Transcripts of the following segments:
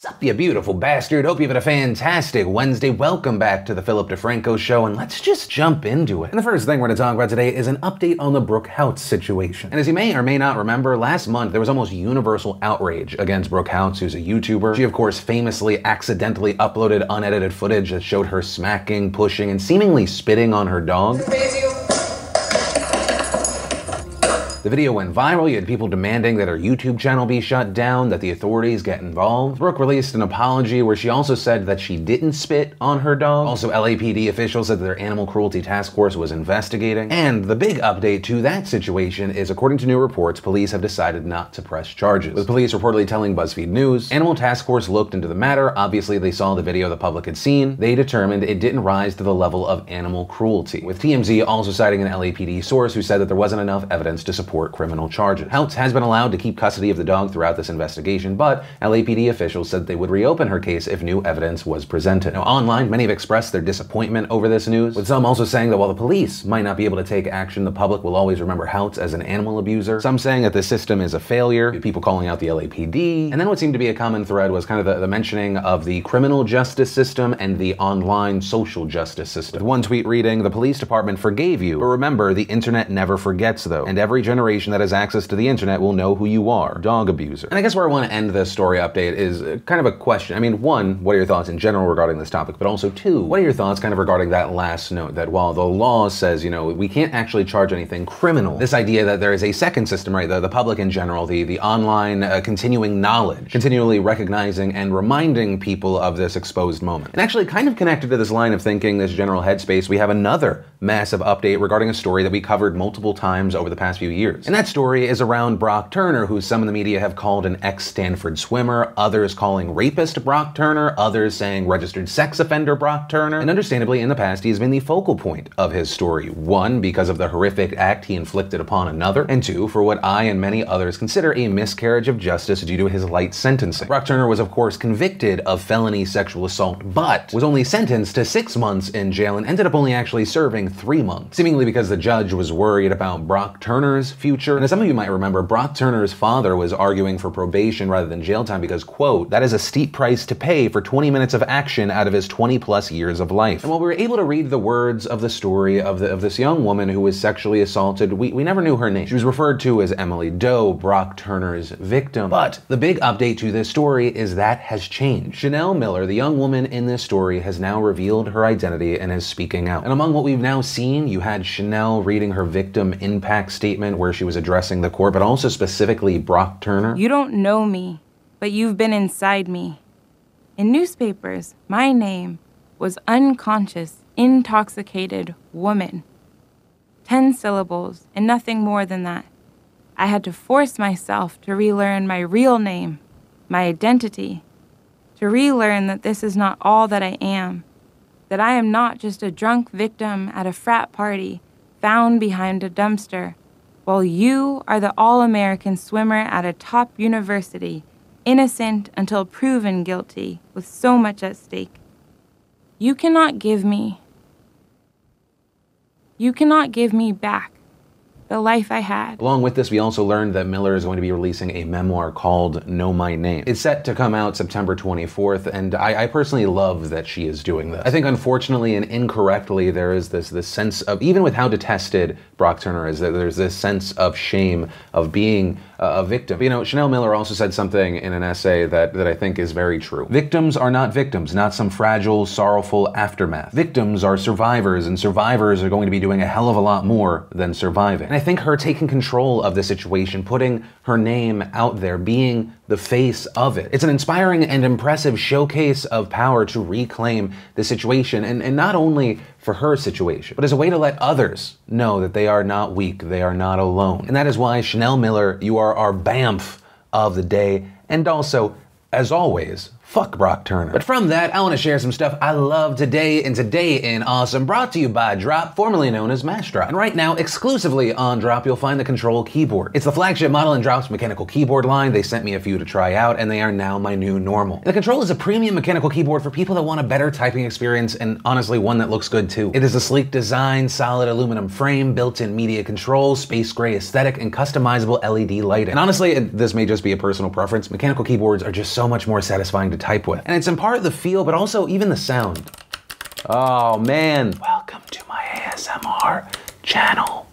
Sup, you beautiful bastard. Hope you've had a fantastic Wednesday. Welcome back to the Philip DeFranco Show, and let's just jump into it. And the first thing we're going to talk about today is an update on the Brooke Houts situation. And as you may or may not remember, last month there was almost universal outrage against Brooke Houts, who's a YouTuber. She, of course, famously accidentally uploaded unedited footage that showed her smacking, pushing, and seemingly spitting on her dog. The video went viral. You had people demanding that her YouTube channel be shut down, that the authorities get involved. Brooke released an apology where she also said that she didn't spit on her dog. Also, LAPD officials said that their animal cruelty task force was investigating. And the big update to that situation is, according to new reports, police have decided not to press charges. With police reportedly telling BuzzFeed News, Animal Task Force looked into the matter. Obviously, they saw the video the public had seen. They determined it didn't rise to the level of animal cruelty, with TMZ also citing an LAPD source who said that there wasn't enough evidence to support criminal charges. Houts has been allowed to keep custody of the dog throughout this investigation, but LAPD officials said they would reopen her case if new evidence was presented. Now, online, many have expressed their disappointment over this news, with some also saying that while the police might not be able to take action, the public will always remember Houts as an animal abuser. Some saying that the system is a failure, people calling out the LAPD, and then what seemed to be a common thread was kind of the mentioning of the criminal justice system and the online social justice system. With one tweet reading, "The police department forgave you, but remember, the internet never forgets though, and every generation that has access to the internet will know who you are, dog abuser." And I guess where I want to end this story update is kind of a question. I mean, one, what are your thoughts in general regarding this topic? But also two, what are your thoughts kind of regarding that last note, that while the law says, you know, we can't actually charge anything criminal, this idea that there is a second system, right, the public in general, the online continuing knowledge, continually recognizing and reminding people of this exposed moment. And actually kind of connected to this line of thinking, this general headspace, we have another massive update regarding a story that we covered multiple times over the past few years. And that story is around Brock Turner, who some in the media have called an ex-Stanford swimmer, others calling rapist Brock Turner, others saying registered sex offender Brock Turner. And understandably, in the past, he's been the focal point of his story. One, because of the horrific act he inflicted upon another, and two, for what I and many others consider a miscarriage of justice due to his light sentencing. Brock Turner was, of course, convicted of felony sexual assault, but was only sentenced to 6 months in jail and ended up only actually serving 3 months, seemingly because the judge was worried about Brock Turner's future. And as some of you might remember, Brock Turner's father was arguing for probation rather than jail time because, quote, "that is a steep price to pay for 20 minutes of action out of his 20+ years of life." And while we were able to read the words of the story of this young woman who was sexually assaulted, we never knew her name. She was referred to as Emily Doe, Brock Turner's victim. But the big update to this story is that has changed. Chanel Miller, the young woman in this story, has now revealed her identity and is speaking out. And among what we've now seen, you had Chanel reading her victim impact statement where she was addressing the court, but also specifically Brock Turner. "You don't know me, but you've been inside me. In newspapers, my name was unconscious, intoxicated woman. 10 syllables and nothing more than that. I had to force myself to relearn my real name, my identity, to relearn that this is not all that I am, that I am not just a drunk victim at a frat party found behind a dumpster, while you are the all-American swimmer at a top university, innocent until proven guilty, with so much at stake. You cannot give me back the life I had." Along with this, we also learned that Miller is going to be releasing a memoir called Know My Name. It's set to come out September 24th, and I personally love that she is doing this. I think unfortunately and incorrectly, there is this sense of, even with how detested Brock Turner is, that there's this sense of shame of being a victim. You know, Chanel Miller also said something in an essay that I think is very true. "Victims are not victims, not some fragile, sorrowful aftermath. Victims are survivors, and survivors are going to be doing a hell of a lot more than surviving." And I think her taking control of the situation, putting her name out there, being the face of it, it's an inspiring and impressive showcase of power to reclaim the situation, and not only for her situation, but as a way to let others know that they are not weak, they are not alone. And that is why, Chanel Miller, you are our BAMF of the day, and also, as always, fuck Brock Turner. But from that, I want to share some stuff I love today in Awesome, brought to you by Drop, formerly known as Massdrop. And right now, exclusively on Drop, you'll find the Control keyboard. It's the flagship model in Drop's mechanical keyboard line. They sent me a few to try out, and they are now my new normal. And the Control is a premium mechanical keyboard for people that want a better typing experience, and honestly, one that looks good too. It is a sleek design, solid aluminum frame, built-in media control, space gray aesthetic, and customizable LED lighting. And honestly, this may just be a personal preference, mechanical keyboards are just so much more satisfying to type with. And it's in part the feel, but also even the sound. Oh man. Welcome to my ASMR channel.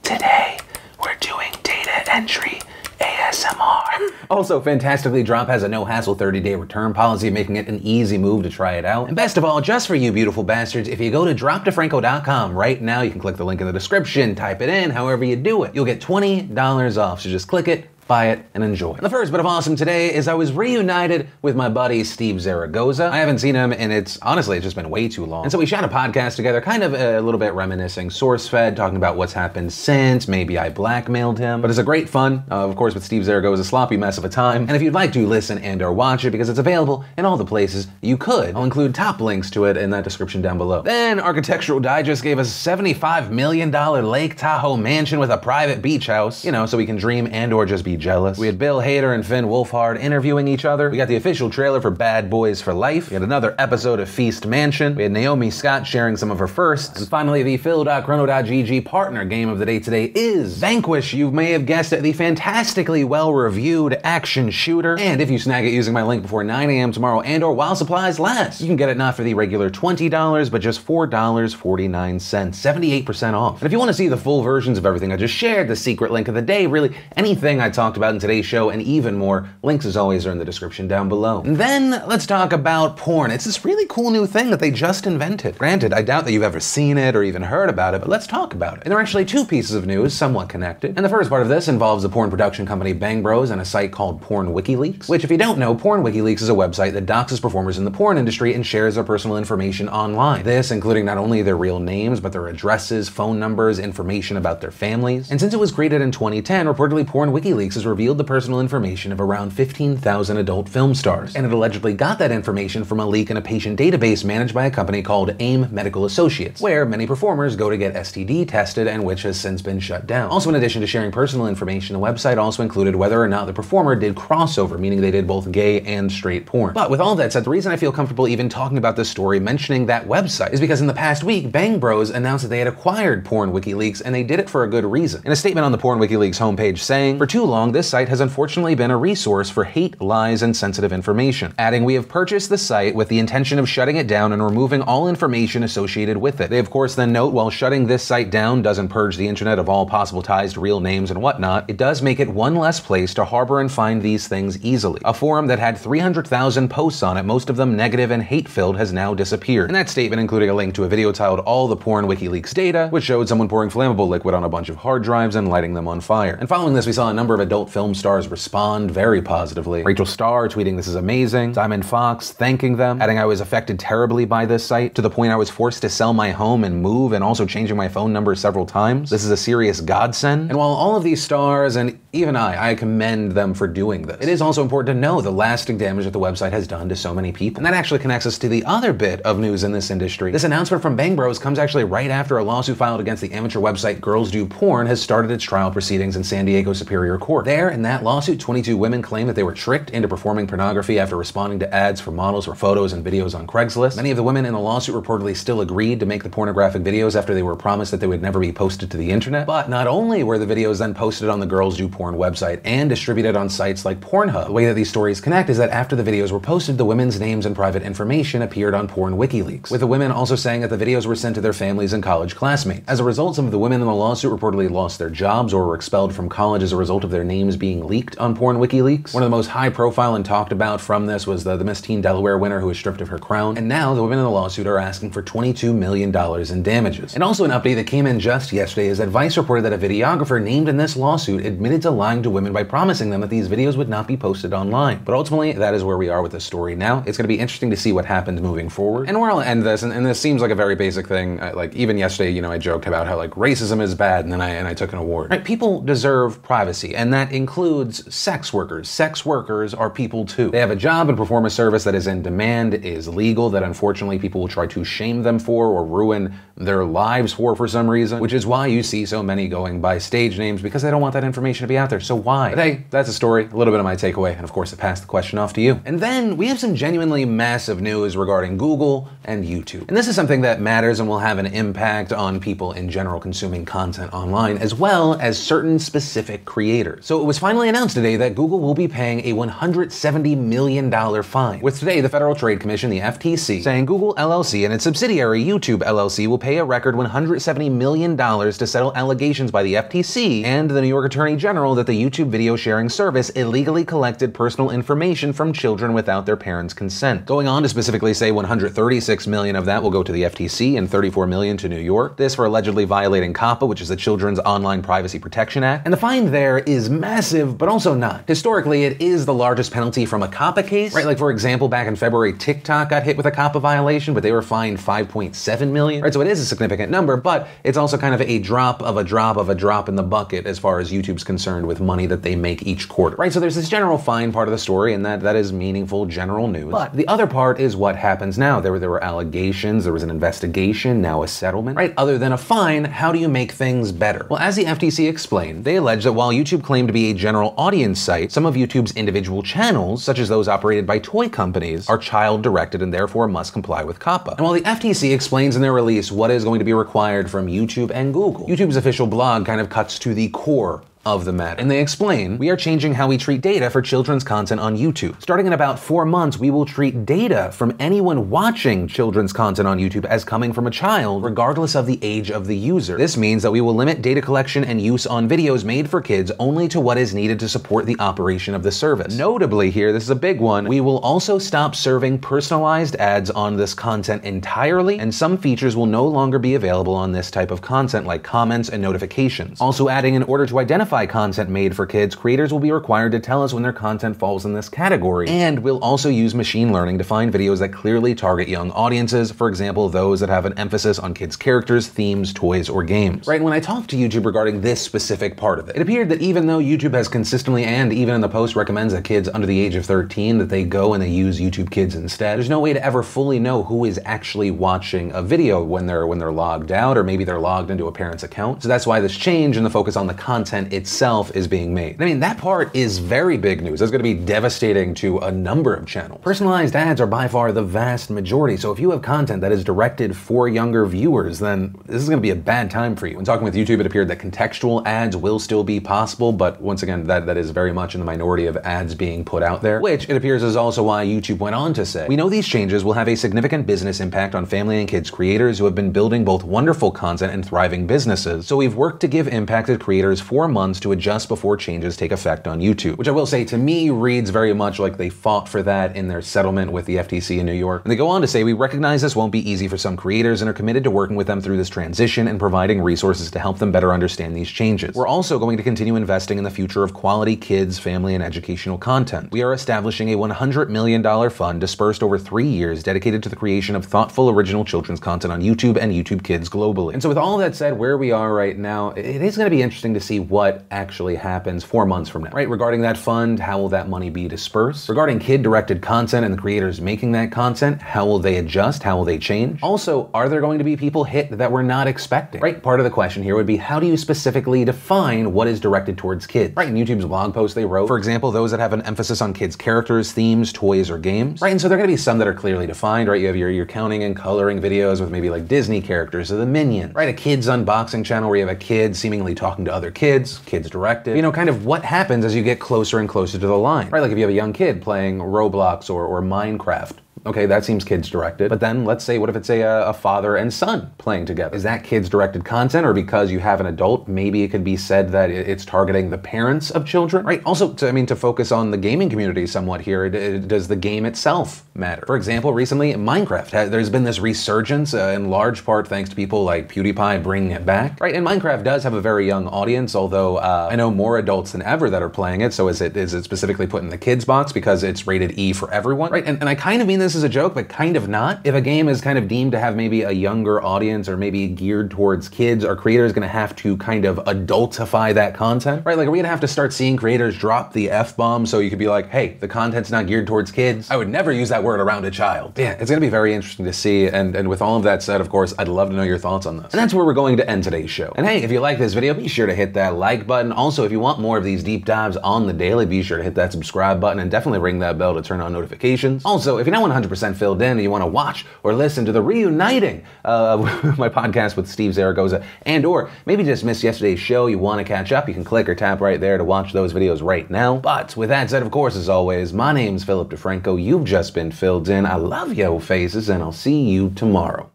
Today, we're doing data entry ASMR. Also, Fantastically Drop has a no-hassle 30-day return policy, making it an easy move to try it out. And best of all, just for you beautiful bastards, if you go to dropdefranco.com right now, you can click the link in the description, type it in, however you do it. You'll get $20 off, so just click it, buy it, and enjoy. And the first bit of awesome today is I was reunited with my buddy Steve Zaragoza. I haven't seen him and honestly, it's just been way too long. And so we shot a podcast together, kind of a little bit reminiscing, source-fed, talking about what's happened since, maybe I blackmailed him. But it's a great fun, of course, with Steve Zaragoza, sloppy mess of a time. And if you'd like to listen and or watch it, because it's available in all the places you could, I'll include top links to it in that description down below. Then Architectural Digest gave us a $75 million Lake Tahoe mansion with a private beach house, you know, so we can dream and or just be jealous. We had Bill Hader and Finn Wolfhard interviewing each other. We got the official trailer for Bad Boys for Life. We had another episode of Feast Mansion. We had Naomi Scott sharing some of her firsts. And finally, the Phil.Chrono.gg partner game of the day today is Vanquish. You may have guessed it, the fantastically well-reviewed action shooter. And if you snag it using my link before 9 a.m. tomorrow and or while supplies last, you can get it not for the regular $20, but just $4.49, 78% off. And if you want to see the full versions of everything I just shared, the secret link of the day, really anything I talked about in today's show and even more, links as always are in the description down below. And then let's talk about porn. It's this really cool new thing that they just invented. Granted, I doubt that you've ever seen it or even heard about it, but let's talk about it. And there are actually two pieces of news, somewhat connected. And the first part of this involves the porn production company Bang Bros and a site called Porn WikiLeaks, which if you don't know, Porn WikiLeaks is a website that doxes performers in the porn industry and shares their personal information online. This including not only their real names, but their addresses, phone numbers, information about their families. And since it was created in 2010, reportedly Porn WikiLeaks has revealed the personal information of around 15,000 adult film stars. And it allegedly got that information from a leak in a patient database managed by a company called AIM Medical Associates, where many performers go to get STD tested and which has since been shut down. Also, in addition to sharing personal information, the website also included whether or not the performer did crossover, meaning they did both gay and straight porn. But with all that said, the reason I feel comfortable even talking about this story, mentioning that website, is because in the past week, Bang Bros announced that they had acquired Porn WikiLeaks, and they did it for a good reason. In a statement on the Porn WikiLeaks homepage saying, "For too long, this site has unfortunately been a resource for hate, lies, and sensitive information." Adding, "We have purchased the site with the intention of shutting it down and removing all information associated with it." They of course then note, while shutting this site down doesn't purge the internet of all possible ties to real names and whatnot, it does make it one less place to harbor and find these things easily. A forum that had 300,000 posts on it, most of them negative and hate-filled, has now disappeared. And that statement including a link to a video titled "All the Porn WikiLeaks Data," which showed someone pouring flammable liquid on a bunch of hard drives and lighting them on fire. And following this, we saw a number of adult film stars respond very positively. Rachel Starr tweeting, "This is amazing." Simon Fox thanking them, adding, "I was affected terribly by this site, to the point I was forced to sell my home and move, and also changing my phone number several times. This is a serious godsend." And while all of these stars, and even I commend them for doing this, it is also important to know the lasting damage that the website has done to so many people. And that actually connects us to the other bit of news in this industry. This announcement from Bang Bros comes actually right after a lawsuit filed against the amateur website Girls Do Porn has started its trial proceedings in San Diego Superior Court. There, in that lawsuit, 22 women claim that they were tricked into performing pornography after responding to ads for models for photos and videos on Craigslist. Many of the women in the lawsuit reportedly still agreed to make the pornographic videos after they were promised that they would never be posted to the internet. But not only were the videos then posted on the Girls Do Porn website and distributed on sites like Pornhub, the way that these stories connect is that after the videos were posted, the women's names and private information appeared on Porn WikiLeaks, with the women also saying that the videos were sent to their families and college classmates. As a result, some of the women in the lawsuit reportedly lost their jobs or were expelled from college as a result of their names being leaked on Porn WikiLeaks. One of the most high profile and talked about from this was the Miss Teen Delaware winner who was stripped of her crown. And now the women in the lawsuit are asking for $22 million in damages. And also an update that came in just yesterday is that Vice reported that a videographer named in this lawsuit admitted to lying to women by promising them that these videos would not be posted online. But ultimately, that is where we are with the story now. It's going to be interesting to see what happens moving forward. And where I'll end this, and this seems like a very basic thing, like even yesterday, you know, I joked about how like racism is bad, and then I took an award. Right? People deserve privacy, and that includes sex workers. Sex workers are people too. They have a job and perform a service that is in demand, is legal, that unfortunately people will try to shame them for or ruin their lives for some reason, which is why you see so many going by stage names, because they don't want that information to be out there. So why? But hey, that's a story, a little bit of my takeaway, and of course I pass the question off to you. And then we have some genuinely massive news regarding Google and YouTube. And this is something that matters and will have an impact on people in general consuming content online, as well as certain specific creators. So it was finally announced today that Google will be paying a $170 million fine. With today, the Federal Trade Commission, the FTC, saying Google LLC and its subsidiary YouTube LLC will pay a record $170 million to settle allegations by the FTC and the New York Attorney General that the YouTube video sharing service illegally collected personal information from children without their parents' consent. Going on to specifically say $136 million of that will go to the FTC and $34 million to New York. This for allegedly violating COPPA, which is the Children's Online Privacy Protection Act. And the fine there is massive, but also not. Historically, it is the largest penalty from a COPPA case, right? Like for example, back in February, TikTok got hit with a COPPA violation, but they were fined $5.7 million, right? So it is a significant number, but it's also kind of a drop of a drop of a drop in the bucket as far as YouTube's concerned with money that they make each quarter, right? So there's this general fine part of the story, and that is meaningful general news. But the other part is what happens now. There were allegations, there was an investigation, now a settlement, right? Other than a fine, how do you make things better? Well, as the FTC explained, they allege that while YouTube claimed to be a general audience site, some of YouTube's individual channels, such as those operated by toy companies, are child-directed and therefore must comply with COPPA. And while the FTC explains in their release what is going to be required from YouTube and Google, YouTube's official blog kind of cuts to the core of the matter. And they explain, we are changing how we treat data for children's content on YouTube. Starting in about 4 months, we will treat data from anyone watching children's content on YouTube as coming from a child, regardless of the age of the user. This means that we will limit data collection and use on videos made for kids only to what is needed to support the operation of the service. Notably here, this is a big one, we will also stop serving personalized ads on this content entirely, and some features will no longer be available on this type of content like comments and notifications. Also adding, in order to identify content made for kids, creators will be required to tell us when their content falls in this category, and we'll also use machine learning to find videos that clearly target young audiences, for example, those that have an emphasis on kids' characters, themes, toys, or games. Right, and when I talked to YouTube regarding this specific part of it, it appeared that even though YouTube has consistently and even in the post recommends that kids under the age of 13 that they go and they use YouTube Kids instead, there's no way to ever fully know who is actually watching a video when they're logged out, or maybe they're logged into a parent's account. So that's why this change and the focus on the content itself is being made. I mean, that part is very big news. It's going to be devastating to a number of channels. Personalized ads are by far the vast majority, so if you have content that is directed for younger viewers, then this is going to be a bad time for you. When talking with YouTube, it appeared that contextual ads will still be possible, but once again, that is very much in the minority of ads being put out there, which it appears is also why YouTube went on to say, we know these changes will have a significant business impact on family and kids creators who have been building both wonderful content and thriving businesses, so we've worked to give impacted creators 4 months to adjust before changes take effect on YouTube, which I will say to me reads very much like they fought for that in their settlement with the FTC in New York. And they go on to say, we recognize this won't be easy for some creators and are committed to working with them through this transition and providing resources to help them better understand these changes. We're also going to continue investing in the future of quality kids, family, and educational content. We are establishing a $100 million fund dispersed over 3 years dedicated to the creation of thoughtful original children's content on YouTube and YouTube Kids globally. And so with all that said, where we are right now, it is going to be interesting to see what actually happens 4 months from now, right? Regarding that fund, how will that money be dispersed? Regarding kid-directed content and the creators making that content, how will they adjust? How will they change? Also, are there going to be people hit that we're not expecting, right? Part of the question here would be, how do you specifically define what is directed towards kids, right? In YouTube's blog post they wrote, for example, those that have an emphasis on kids' characters, themes, toys, or games, right? And so there are going to be some that are clearly defined, right? You have your counting and coloring videos with maybe like Disney characters or the Minions, right? A kids unboxing channel where you have a kid seemingly talking to other kids directed, you know, kind of what happens as you get closer and closer to the line, right? Like if you have a young kid playing Roblox or Minecraft, okay, that seems kids directed. But then let's say, what if it's a father and son playing together? Is that kids directed content, or because you have an adult, maybe it could be said that it's targeting the parents of children, right? Also, to focus on the gaming community somewhat here, does the game itself matter? For example, recently Minecraft, there's been this resurgence in large part thanks to people like PewDiePie bringing it back, right? And Minecraft does have a very young audience, although I know more adults than ever that are playing it. So is it specifically put in the kids box because it's rated E for everyone, right? And I kind of mean this as a joke, but kind of not. If a game is kind of deemed to have maybe a younger audience or maybe geared towards kids, are creators going to have to kind of adultify that content, right? Like, are we going to have to start seeing creators drop the F-bomb so you could be like, hey, the content's not geared towards kids? I would never use that word around a child. Yeah, it's going to be very interesting to see. And with all of that said, of course, I'd love to know your thoughts on this. And that's where we're going to end today's show. And hey, if you like this video, be sure to hit that like button. Also, if you want more of these deep dives on the daily, be sure to hit that subscribe button and definitely ring that bell to turn on notifications. Also, if you're not 100% 100% filled in and you want to watch or listen to the reuniting of my podcast with Steve Zaragoza, and or maybe just missed yesterday's show, you want to catch up, you can click or tap right there to watch those videos right now. But with that said, of course, as always, my name's Philip DeFranco. You've just been filled in. I love yo faces, and I'll see you tomorrow.